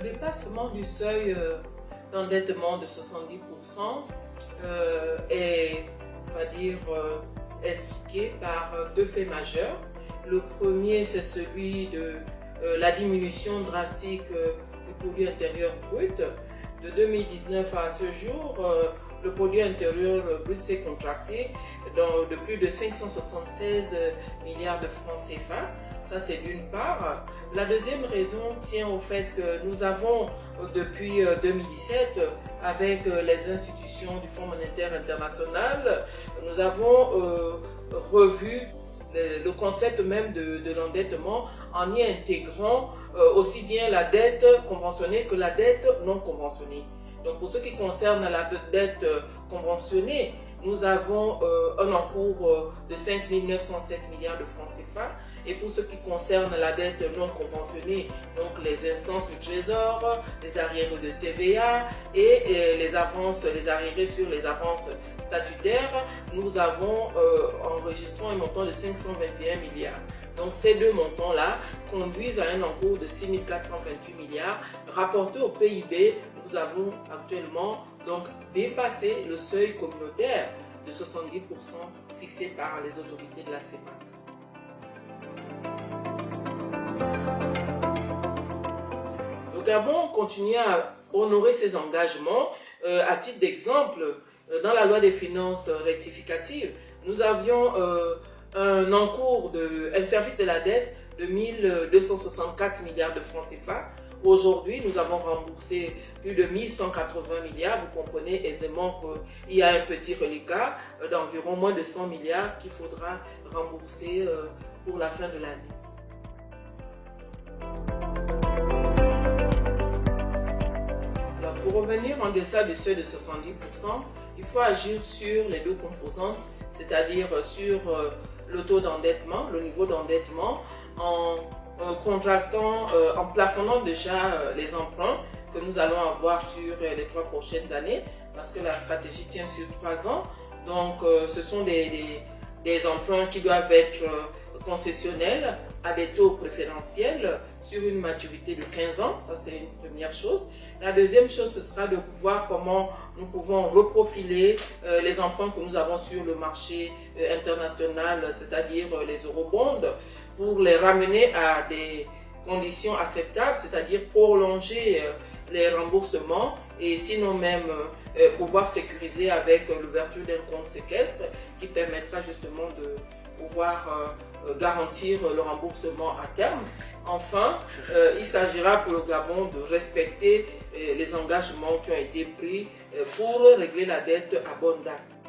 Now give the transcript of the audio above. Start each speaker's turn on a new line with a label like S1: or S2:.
S1: dépassement du seuil d'endettement de 70% est, on va dire, expliqué par deux faits majeurs. Le premier, c'est celui de la diminution drastique du produit intérieur brut. De 2019 à ce jour, le produit intérieur brut s'est contracté de plus de 576 milliards de francs CFA. Ça, c'est d'une part. La deuxième raison tient au fait que nous avons, depuis 2017, avec les institutions du Fonds monétaire international, nous avons revu le concept même de l'endettement en y intégrant aussi bien la dette conventionnée que la dette non conventionnée. Donc pour ce qui concerne la dette conventionnée, nous avons un encours de 5 907 milliards de francs CFA. Et pour ce qui concerne la dette non conventionnée, donc les instances du Trésor, les arriérés de TVA et les arriérés sur les avances statutaires, nous avons enregistré un montant de 521 milliards. Donc ces deux montants-là conduisent à un encours de 6 428 milliards. Rapporté au PIB, nous avons actuellement donc dépassé le seuil communautaire de 70% fixé par les autorités de la CEMAC. Le Gabon continue à honorer ses engagements. À titre d'exemple, dans la loi des finances rectificatives, nous avions un encours un service de la dette de 1264 milliards de francs CFA. Aujourd'hui, nous avons remboursé plus de 1180 milliards. Vous comprenez aisément qu'il y a un petit reliquat d'environ moins de 100 milliards qu'il faudra rembourser pour la fin de l'année. Alors, pour revenir en deçà du seuil de 70%, il faut agir sur les deux composantes, c'est-à-dire sur le taux d'endettement, le niveau d'endettement, en contractant, en plafonnant déjà les emprunts que nous allons avoir sur les 3 prochaines années, parce que la stratégie tient sur 3 ans. Donc ce sont des emprunts qui doivent être concessionnels à des taux préférentiels sur une maturité de 15 ans. Ça, c'est une première chose. La deuxième chose, ce sera de voir comment nous pouvons reprofiler les emprunts que nous avons sur le marché international, c'est-à-dire les eurobonds, pour les ramener à des conditions acceptables, c'est-à-dire prolonger les remboursements et sinon même pouvoir sécuriser avec l'ouverture d'un compte séquestre qui permettra justement de pouvoir garantir le remboursement à terme. Enfin, il s'agira pour le Gabon de respecter les engagements qui ont été pris pour régler la dette à bonne date.